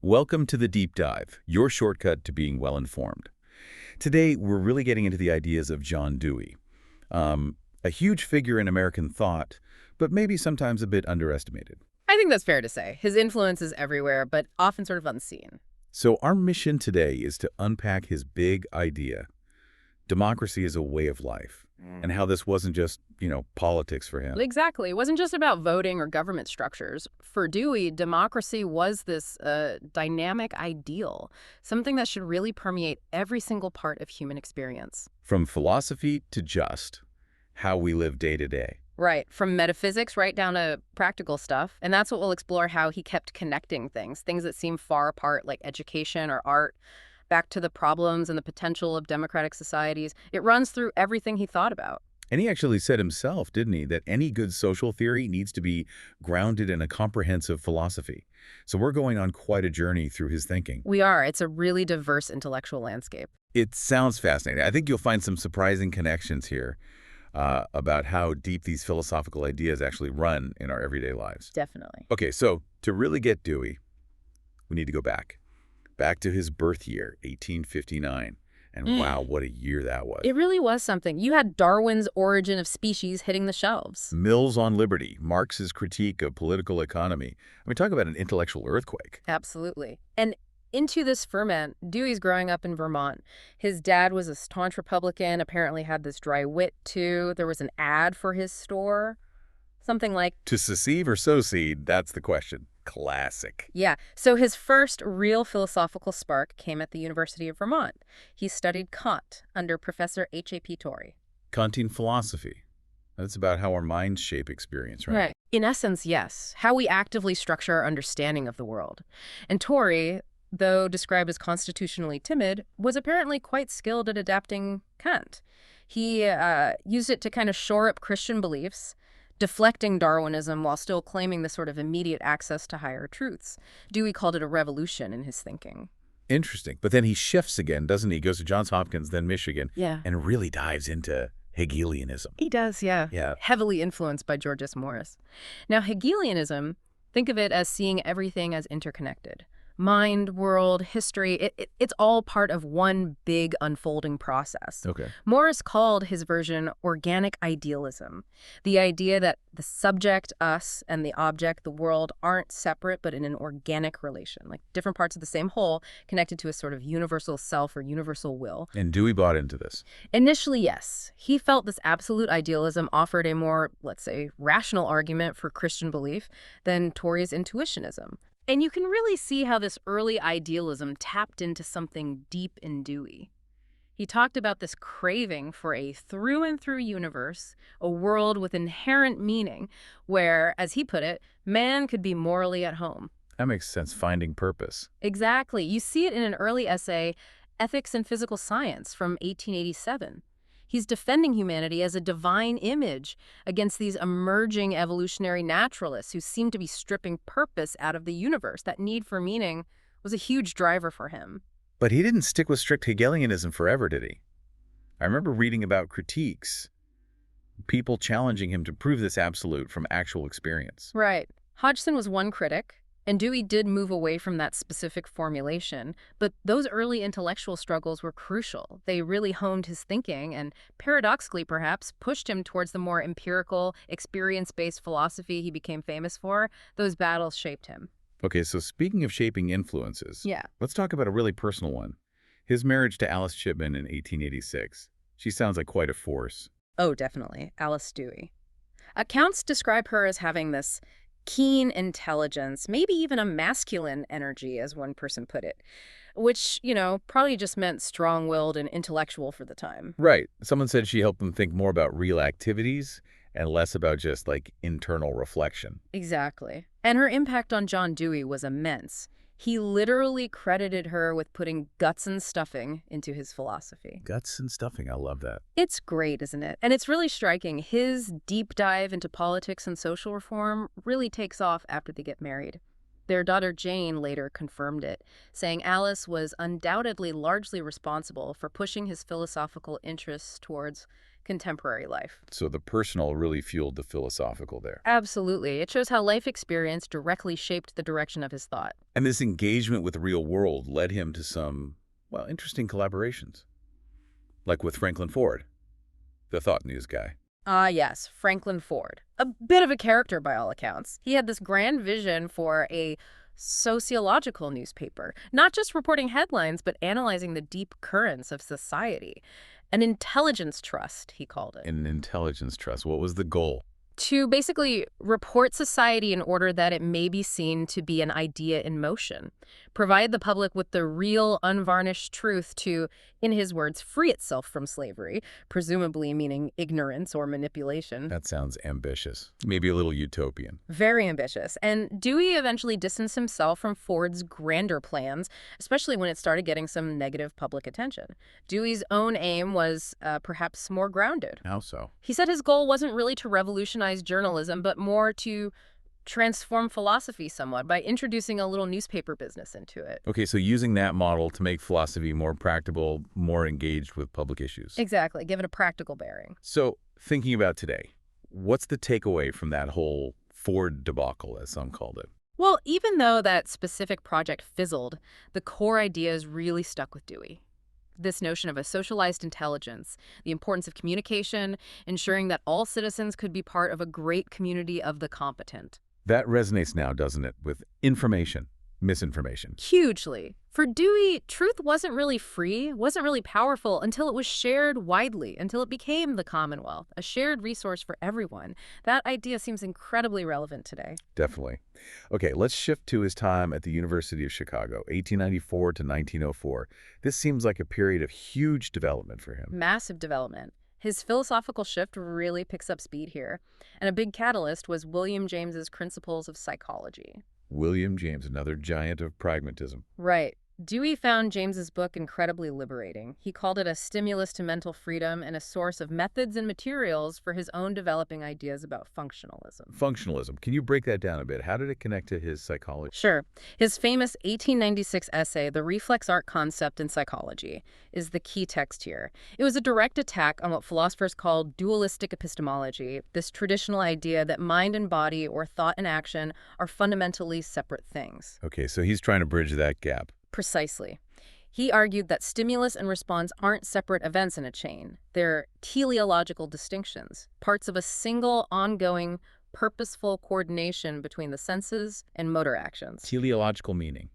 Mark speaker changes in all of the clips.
Speaker 1: Welcome to the Deep Dive, your shortcut to being well-informed. Today, we're really getting into the ideas of John Dewey, a huge figure in American thought, but maybe sometimes a bit underestimated.
Speaker 2: I think that's fair to say. His influence is everywhere, but often sort of unseen.
Speaker 1: So our mission today is to unpack his big idea, democracy as a way of life, and how this wasn't just, politics for him.
Speaker 2: Exactly. It wasn't just about voting or government structures. For Dewey, democracy was this dynamic ideal, something that should really permeate every single part of human experience.
Speaker 1: From philosophy to just how we live day to day.
Speaker 2: Right. From metaphysics right down to practical stuff. And that's what we'll explore, how he kept connecting things that seem far apart, like education or art, back to the problems and the potential of democratic societies. It runs through everything he thought about.
Speaker 1: And he actually said himself, didn't he, that any good social theory needs to be grounded in a comprehensive philosophy. So we're going on quite a journey through his thinking.
Speaker 2: We are. It's a really diverse intellectual landscape.
Speaker 1: It sounds fascinating. I think you'll find some surprising connections here about how deep these philosophical ideas actually run in our everyday lives.
Speaker 2: Definitely.
Speaker 1: Okay, so to really get Dewey, we need to go back to his birth year, 1859. And wow, what a year that was.
Speaker 2: It really was something. You had Darwin's Origin of Species hitting the shelves.
Speaker 1: Mills on Liberty, Marx's critique of political economy. I mean, talk about an intellectual earthquake.
Speaker 2: Absolutely. And into this ferment, Dewey's growing up in Vermont. His dad was a staunch Republican, apparently had this dry wit too. There was an ad for his store. Something like,
Speaker 1: To secede or sow seed, that's the question. Classic.
Speaker 2: yeah. So his first real philosophical spark came at the University of Vermont. He studied Kant under Professor H.A.P. Torrey.
Speaker 1: Kantian philosophy. That's about how our minds shape experience, right?
Speaker 2: In essence, yes. How we actively structure our understanding of the world. And Torrey, though described as constitutionally timid, was apparently quite skilled at adapting Kant. He used it to kind of shore up Christian beliefs, deflecting Darwinism while still claiming the sort of immediate access to higher truths. Dewey called it a revolution in his thinking.
Speaker 1: Interesting. But then he shifts again, doesn't he? He goes to Johns Hopkins, then Michigan,
Speaker 2: Yeah.
Speaker 1: and really dives into Hegelianism.
Speaker 2: He does, yeah. Heavily influenced by George S. Morris. Now, Hegelianism, think of it as seeing everything as interconnected. Mind, world, history, it's all part of one big unfolding process.
Speaker 1: Okay.
Speaker 2: Morris called his version organic idealism, the idea that the subject, us, and the object, the world, aren't separate but in an organic relation, like different parts of the same whole connected to a sort of universal self or universal will.
Speaker 1: And Dewey bought into this.
Speaker 2: Initially, yes. He felt this absolute idealism offered a more, let's say, rational argument for Christian belief than Torrey's intuitionism. And you can really see how this early idealism tapped into something deep in Dewey. He talked about this craving for a through-and-through universe, a world with inherent meaning, where, as he put it, man could be morally at home.
Speaker 1: That makes sense, finding purpose.
Speaker 2: Exactly. You see it in an early essay, Ethics and Physical Science, from 1887. He's defending humanity as a divine image against these emerging evolutionary naturalists who seem to be stripping purpose out of the universe. That need for meaning was a huge driver for him.
Speaker 1: But he didn't stick with strict Hegelianism forever, did he? I remember reading about critiques, people challenging him to prove this absolute from actual experience.
Speaker 2: Right. Hodgson was one critic, and Dewey did move away from that specific formulation, but those early intellectual struggles were crucial. They really honed his thinking and, paradoxically perhaps, pushed him towards the more empirical, experience-based philosophy he became famous for. Those battles shaped him.
Speaker 1: Okay, so speaking of shaping influences,
Speaker 2: Yeah.
Speaker 1: let's talk about a really personal one. His marriage to Alice Chipman in 1886. She sounds like quite a force.
Speaker 2: Oh, definitely. Alice Dewey. Accounts describe her as having this keen intelligence, maybe even a masculine energy, as one person put it, which, probably just meant strong-willed and intellectual for the time.
Speaker 1: Right. Someone said she helped them think more about real activities and less about just, internal reflection.
Speaker 2: Exactly. And her impact on John Dewey was immense. He literally credited her with putting guts and stuffing into his philosophy.
Speaker 1: Guts and stuffing, I love that.
Speaker 2: It's great, isn't it? And it's really striking. His deep dive into politics and social reform really takes off after they get married. Their daughter Jane later confirmed it, saying Alice was undoubtedly largely responsible for pushing his philosophical interests towards contemporary life.
Speaker 1: So the personal really fueled the philosophical there.
Speaker 2: Absolutely. It shows how life experience directly shaped the direction of his thought.
Speaker 1: And this engagement with the real world led him to some, well, interesting collaborations. Like with Franklin Ford, the thought news guy.
Speaker 2: Ah, yes, Franklin Ford. A bit of a character by all accounts. He had this grand vision for a sociological newspaper, not just reporting headlines, but analyzing the deep currents of society. An intelligence trust, he called it.
Speaker 1: An intelligence trust. What was the goal?
Speaker 2: To basically report society in order that it may be seen to be an idea in motion, provide the public with the real, unvarnished truth to, in his words, free itself from slavery, presumably meaning ignorance or manipulation.
Speaker 1: That sounds ambitious. Maybe a little utopian.
Speaker 2: Very ambitious. And Dewey eventually distanced himself from Ford's grander plans, especially when it started getting some negative public attention. Dewey's own aim was perhaps more grounded.
Speaker 1: How so?
Speaker 2: He said his goal wasn't really to revolutionize journalism, but more to transform philosophy somewhat by introducing a little newspaper business into it.
Speaker 1: Okay, so using that model to make philosophy more practical, more engaged with public issues.
Speaker 2: Exactly, give it a practical bearing.
Speaker 1: So, thinking about today, what's the takeaway from that whole Ford debacle, as some called it?
Speaker 2: Well, even though that specific project fizzled, the core ideas really stuck with Dewey. This notion of a socialized intelligence, the importance of communication, ensuring that all citizens could be part of a great community of the competent.
Speaker 1: That resonates now, doesn't it, with information, misinformation.
Speaker 2: Hugely. For Dewey, truth wasn't really free, wasn't really powerful until it was shared widely, until it became the Commonwealth, a shared resource for everyone. That idea seems incredibly relevant today.
Speaker 1: Definitely. Okay, let's shift to his time at the University of Chicago, 1894 to 1904. This seems like a period of huge development for him.
Speaker 2: Massive development. His philosophical shift really picks up speed here, and a big catalyst was William James's Principles of Psychology.
Speaker 1: William James, another giant of pragmatism.
Speaker 2: Right. Dewey found James's book incredibly liberating. He called it a stimulus to mental freedom and a source of methods and materials for his own developing ideas about functionalism.
Speaker 1: Functionalism. Can you break that down a bit? How did it connect to his psychology?
Speaker 2: Sure. His famous 1896 essay, The Reflex Arc Concept in Psychology, is the key text here. It was a direct attack on what philosophers called dualistic epistemology, this traditional idea that mind and body, or thought and action, are fundamentally separate things.
Speaker 1: Okay, so he's trying to bridge that gap.
Speaker 2: Precisely. He argued that stimulus and response aren't separate events in a chain. They're teleological distinctions, parts of a single, ongoing, purposeful coordination between the senses and motor actions.
Speaker 1: Teleological meaning.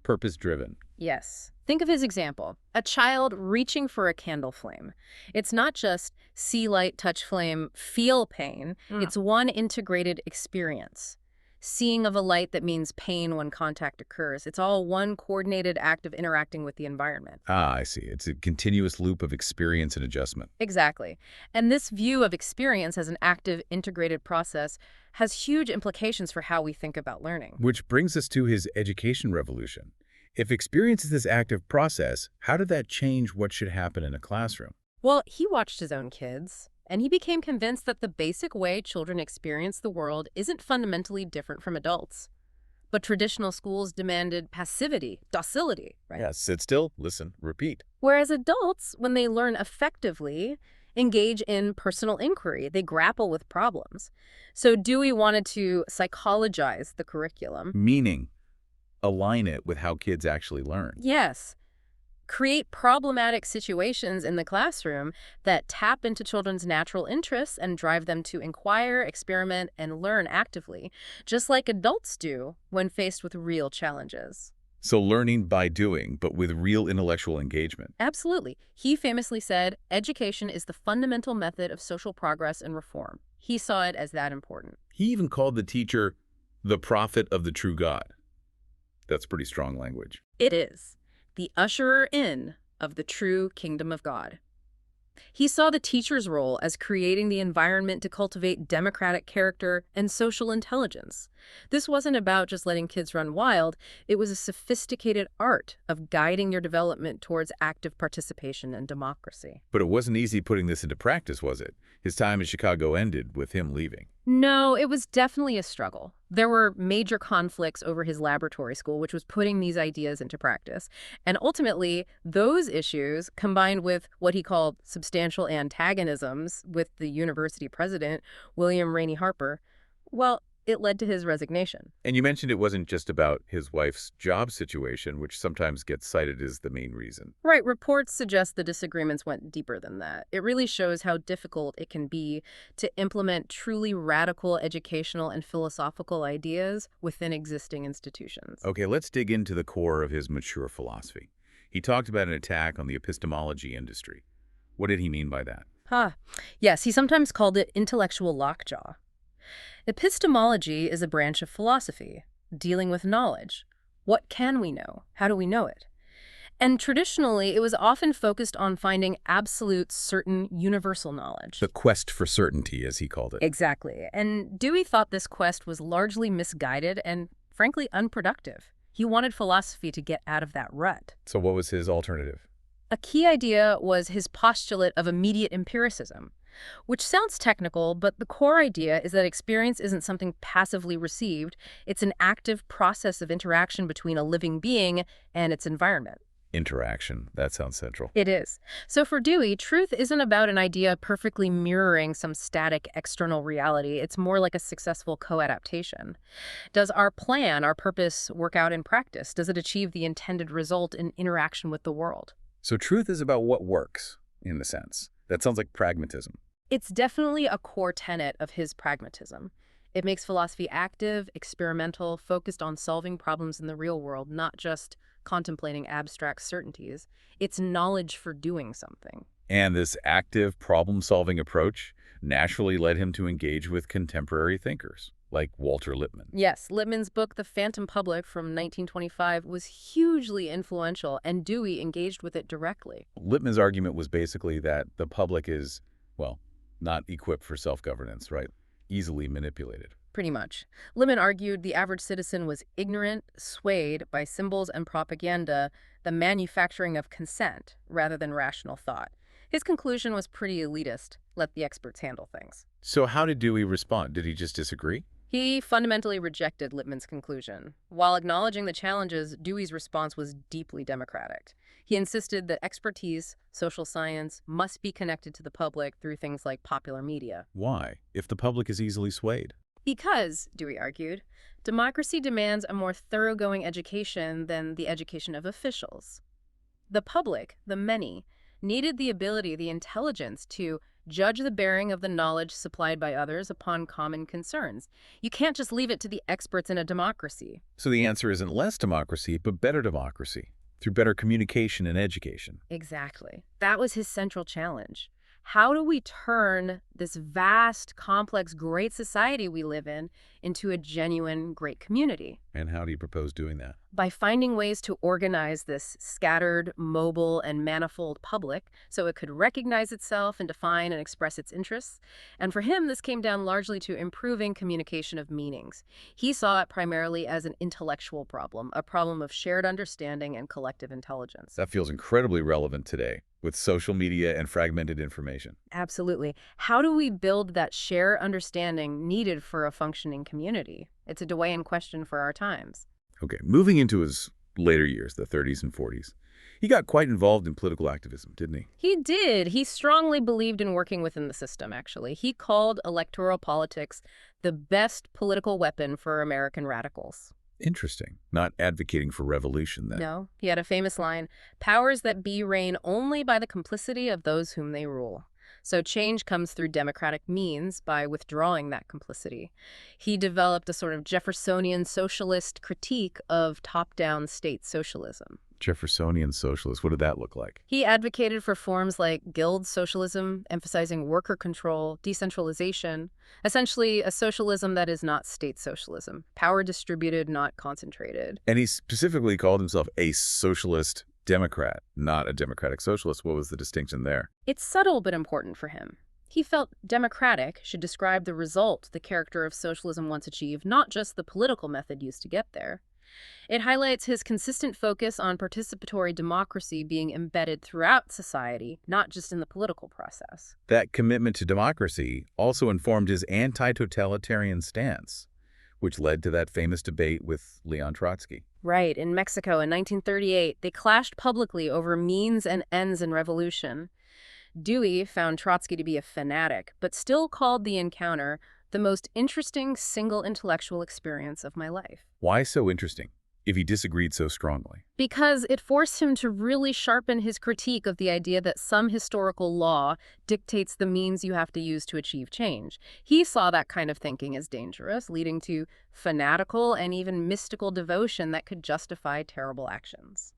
Speaker 1: Purpose-driven.
Speaker 2: Yes. Think of his example. A child reaching for a candle flame. It's not just see light, touch flame, feel pain. It's one integrated experience. Seeing of a light that means pain when contact occurs. It's all one coordinated act of interacting with the environment.
Speaker 1: Ah, I see. It's a continuous loop of experience and adjustment.
Speaker 2: Exactly. And this view of experience as an active, integrated process has huge implications for how we think about learning.
Speaker 1: Which brings us to his education revolution. If experience is this active process, how did that change what should happen in a classroom?
Speaker 2: Well, he watched his own kids, and he became convinced that the basic way children experience the world isn't fundamentally different from adults. But traditional schools demanded passivity, docility, right?
Speaker 1: Yeah, sit still, listen, repeat.
Speaker 2: Whereas adults, when they learn effectively, engage in personal inquiry. They grapple with problems. So Dewey wanted to psychologize the curriculum.
Speaker 1: Meaning, align it with how kids actually learn.
Speaker 2: Yes. Create problematic situations in the classroom that tap into children's natural interests and drive them to inquire, experiment, and learn actively, just like adults do when faced with real challenges.
Speaker 1: So learning by doing, but with real intellectual engagement.
Speaker 2: Absolutely. He famously said, education is the fundamental method of social progress and reform. He saw it as that important.
Speaker 1: He even called the teacher the prophet of the true God. That's pretty strong language.
Speaker 2: It is. The usherer in of the true kingdom of God. He saw the teacher's role as creating the environment to cultivate democratic character and social intelligence. This wasn't about just letting kids run wild. It was a sophisticated art of guiding your development towards active participation and democracy.
Speaker 1: But it wasn't easy putting this into practice, was it? His time in Chicago ended with him leaving.
Speaker 2: No, it was definitely a struggle. There were major conflicts over his laboratory school, which was putting these ideas into practice. And ultimately, those issues, combined with what he called substantial antagonisms with the university president, William Rainey Harper, well, it led to his resignation.
Speaker 1: And you mentioned it wasn't just about his wife's job situation, which sometimes gets cited as the main reason.
Speaker 2: Right, reports suggest the disagreements went deeper than that. It really shows how difficult it can be to implement truly radical educational and philosophical ideas within existing institutions.
Speaker 1: Okay, let's dig into the core of his mature philosophy. He talked about an attack on the epistemology industry. What did he mean by that?
Speaker 2: Yes, he sometimes called it intellectual lockjaw. Epistemology is a branch of philosophy, dealing with knowledge. What can we know? How do we know it? And traditionally, it was often focused on finding absolute, certain, universal knowledge.
Speaker 1: The quest for certainty, as he called it.
Speaker 2: Exactly. And Dewey thought this quest was largely misguided and, frankly, unproductive. He wanted philosophy to get out of that rut.
Speaker 1: So what was his alternative?
Speaker 2: A key idea was his postulate of immediate empiricism, which sounds technical, but the core idea is that experience isn't something passively received. It's an active process of interaction between a living being and its environment.
Speaker 1: Interaction. That sounds central.
Speaker 2: It is. So for Dewey, truth isn't about an idea perfectly mirroring some static external reality. It's more like a successful co-adaptation. Does our plan, our purpose, work out in practice? Does it achieve the intended result in interaction with the world?
Speaker 1: So truth is about what works, in a sense. That sounds like pragmatism.
Speaker 2: It's definitely a core tenet of his pragmatism. It makes philosophy active, experimental, focused on solving problems in the real world, not just contemplating abstract certainties. It's knowledge for doing something.
Speaker 1: And this active problem-solving approach naturally led him to engage with contemporary thinkers, like Walter Lippmann.
Speaker 2: Yes, Lippmann's book, The Phantom Public from 1925, was hugely influential, and Dewey engaged with it directly.
Speaker 1: Lippmann's argument was basically that the public is, well, not equipped for self-governance, right? Easily manipulated.
Speaker 2: Pretty much. Lippmann argued the average citizen was ignorant, swayed by symbols and propaganda, the manufacturing of consent, rather than rational thought. His conclusion was pretty elitist. Let the experts handle things.
Speaker 1: So how did Dewey respond? Did he just disagree?
Speaker 2: He fundamentally rejected Lippmann's conclusion. While acknowledging the challenges, Dewey's response was deeply democratic. He insisted that expertise, social science, must be connected to the public through things like popular media.
Speaker 1: Why, if the public is easily swayed?
Speaker 2: Because, Dewey argued, democracy demands a more thoroughgoing education than the education of officials. The public, the many, needed the ability, the intelligence to judge the bearing of the knowledge supplied by others upon common concerns. You can't just leave it to the experts in a democracy.
Speaker 1: So the answer isn't less democracy, but better democracy, through better communication and education.
Speaker 2: Exactly. That was his central challenge. How do we turn this vast, complex, great society we live in into a genuine, great community?
Speaker 1: And how do you propose doing that?
Speaker 2: By finding ways to organize this scattered, mobile, and manifold public so it could recognize itself and define and express its interests. And for him, this came down largely to improving communication of meanings. He saw it primarily as an intellectual problem, a problem of shared understanding and collective intelligence.
Speaker 1: That feels incredibly relevant today, with social media and fragmented information.
Speaker 2: Absolutely. How do we build that shared understanding needed for a functioning community? It's a Deweyan question for our times.
Speaker 1: Okay, moving into his later years, the 30s and 40s, he got quite involved in political activism, didn't he?
Speaker 2: He did. He strongly believed in working within the system, actually. He called electoral politics the best political weapon for American radicals.
Speaker 1: Interesting. Not advocating for revolution, then.
Speaker 2: No. He had a famous line, "Powers that be reign only by the complicity of those whom they rule." So change comes through democratic means by withdrawing that complicity. He developed a sort of Jeffersonian socialist critique of top-down state socialism.
Speaker 1: Jeffersonian socialist, what did that look like?
Speaker 2: He advocated for forms like guild socialism, emphasizing worker control, decentralization, essentially a socialism that is not state socialism, power distributed, not concentrated.
Speaker 1: And he specifically called himself a socialist Democrat, not a democratic socialist. What was the distinction there?
Speaker 2: It's subtle but important for him. He felt democratic should describe the result the character of socialism once achieved, not just the political method used to get there. It highlights his consistent focus on participatory democracy being embedded throughout society, not just in the political process.
Speaker 1: That commitment to democracy also informed his anti-totalitarian stance, which led to that famous debate with Leon Trotsky.
Speaker 2: Right, in Mexico in 1938, they clashed publicly over means and ends in revolution. Dewey found Trotsky to be a fanatic, but still called the encounter the most interesting single intellectual experience of my life.
Speaker 1: Why so interesting, if he disagreed so strongly?
Speaker 2: Because it forced him to really sharpen his critique of the idea that some historical law dictates the means you have to use to achieve change. He saw that kind of thinking as dangerous, leading to fanatical and even mystical devotion that could justify terrible actions.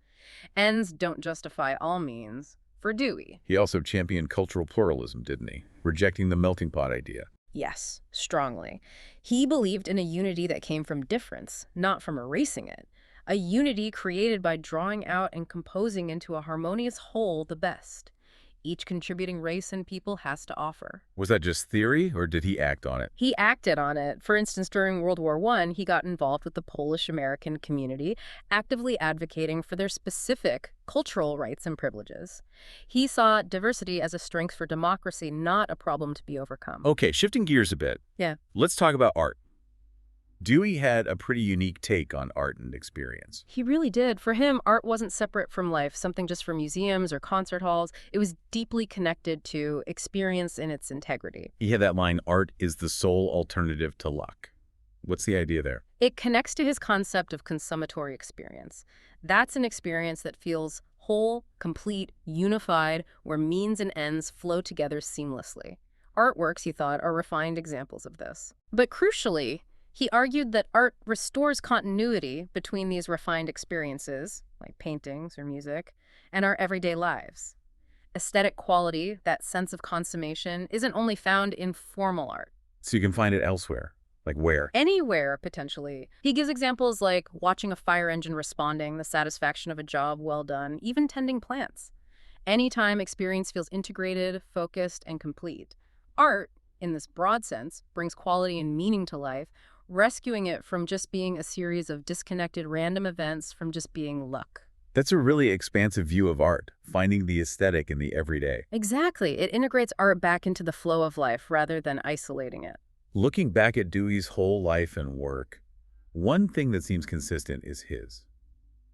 Speaker 2: Ends don't justify all means, for Dewey.
Speaker 1: He also championed cultural pluralism, didn't he? Rejecting the melting pot idea.
Speaker 2: Yes, strongly. He believed in a unity that came from difference, not from erasing it. A unity created by drawing out and composing into a harmonious whole the best each contributing race and people has to offer.
Speaker 1: Was that just theory, or did he act on it?
Speaker 2: He acted on it. For instance, during World War I, he got involved with the Polish-American community, actively advocating for their specific cultural rights and privileges. He saw diversity as a strength for democracy, not a problem to be overcome.
Speaker 1: Okay, shifting gears a bit.
Speaker 2: Yeah.
Speaker 1: Let's talk about art. Dewey had a pretty unique take on art and experience.
Speaker 2: He really did. For him, art wasn't separate from life, something just for museums or concert halls. It was deeply connected to experience in its integrity.
Speaker 1: He had that line, art is the sole alternative to luck. What's the idea there?
Speaker 2: It connects to his concept of consummatory experience. That's an experience that feels whole, complete, unified, where means and ends flow together seamlessly. Artworks, he thought, are refined examples of this. But crucially, he argued that art restores continuity between these refined experiences, like paintings or music, and our everyday lives. Aesthetic quality, that sense of consummation, isn't only found in formal art.
Speaker 1: So you can find it elsewhere. Like where?
Speaker 2: Anywhere, potentially. He gives examples like watching a fire engine responding, the satisfaction of a job well done, even tending plants. Anytime experience feels integrated, focused, and complete. Art, in this broad sense, brings quality and meaning to life, rescuing it from just being a series of disconnected random events, from just being luck.
Speaker 1: That's a really expansive view of art, finding the aesthetic in the everyday.
Speaker 2: Exactly. It integrates art back into the flow of life rather than isolating it.
Speaker 1: Looking back at Dewey's whole life and work, one thing that seems consistent is his,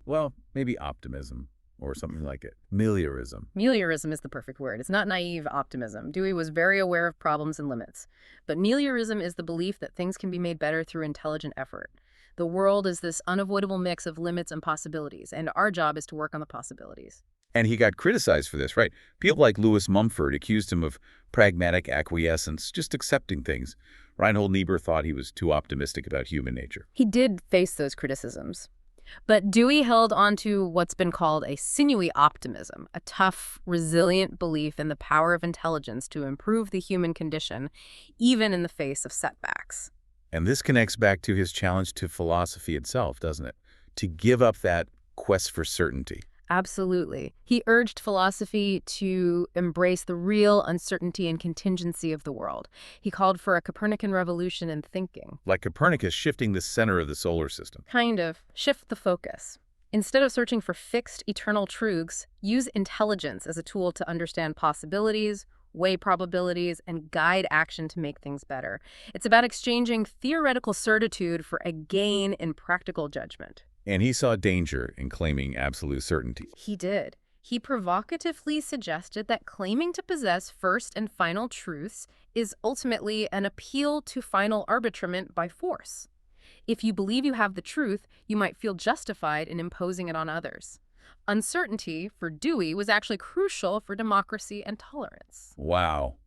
Speaker 1: well, maybe optimism, or something like it. Meliorism.
Speaker 2: Meliorism is the perfect word. It's not naive optimism. Dewey was very aware of problems and limits. But meliorism is the belief that things can be made better through intelligent effort. The world is this unavoidable mix of limits and possibilities, and our job is to work on the possibilities.
Speaker 1: And he got criticized for this, right? People like Lewis Mumford accused him of pragmatic acquiescence, just accepting things. Reinhold Niebuhr thought he was too optimistic about human nature.
Speaker 2: He did face those criticisms. But Dewey held on to what's been called a sinewy optimism, a tough, resilient belief in the power of intelligence to improve the human condition, even in the face of setbacks.
Speaker 1: And this connects back to his challenge to philosophy itself, doesn't it? To give up that quest for certainty.
Speaker 2: Absolutely. He urged philosophy to embrace the real uncertainty and contingency of the world. He called for a Copernican revolution in thinking.
Speaker 1: Like Copernicus shifting the center of the solar system.
Speaker 2: Kind of. Shift the focus. Instead of searching for fixed, eternal truths, use intelligence as a tool to understand possibilities, weigh probabilities, and guide action to make things better. It's about exchanging theoretical certitude for a gain in practical judgment.
Speaker 1: And he saw danger in claiming absolute certainty.
Speaker 2: He did. He provocatively suggested that claiming to possess first and final truths is ultimately an appeal to final arbitrament by force. If you believe you have the truth, you might feel justified in imposing it on others. Uncertainty, for Dewey, was actually crucial for democracy and tolerance.
Speaker 1: Wow.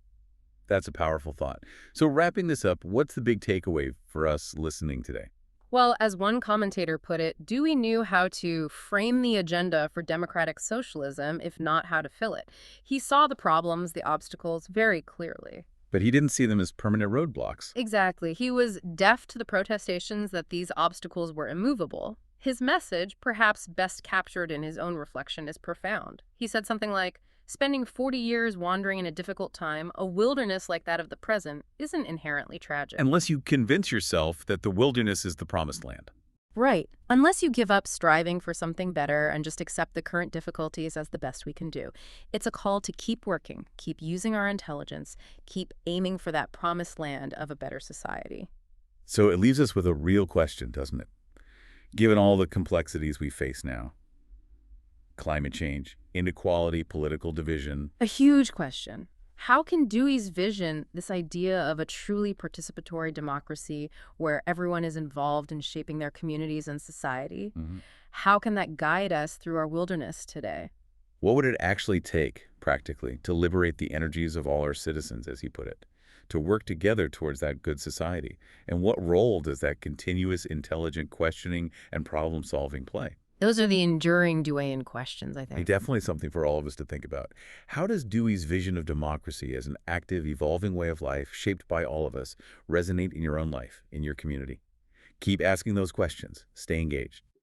Speaker 1: That's a powerful thought. So wrapping this up, what's the big takeaway for us listening today?
Speaker 2: Well, as one commentator put it, Dewey knew how to frame the agenda for democratic socialism, if not how to fill it. He saw the problems, the obstacles, very clearly.
Speaker 1: But he didn't see them as permanent roadblocks.
Speaker 2: Exactly. He was deaf to the protestations that these obstacles were immovable. His message, perhaps best captured in his own reflection, is profound. He said something like, Spending 40 years wandering in a difficult time, a wilderness like that of the present, isn't inherently tragic.
Speaker 1: Unless you convince yourself that the wilderness is the promised land.
Speaker 2: Right. Unless you give up striving for something better and just accept the current difficulties as the best we can do. It's a call to keep working, keep using our intelligence, keep aiming for that promised land of a better society.
Speaker 1: So it leaves us with a real question, doesn't it? Given all the complexities we face now, climate change, inequality, political division.
Speaker 2: A huge question. How can Dewey's vision, this idea of a truly participatory democracy where everyone is involved in shaping their communities and society,
Speaker 1: Mhm.
Speaker 2: how can that guide us through our wilderness today?
Speaker 1: What would it actually take, practically, to liberate the energies of all our citizens, as he put it, to work together towards that good society? And what role does that continuous, intelligent questioning and problem-solving play?
Speaker 2: Those are the enduring Deweyan questions, I
Speaker 1: I
Speaker 2: think.
Speaker 1: definitely something for all of us to think about. How does Dewey's vision of democracy as an active, evolving way of life, shaped by all of us, resonate in your own life, in your community? Keep asking those questions. Stay engaged.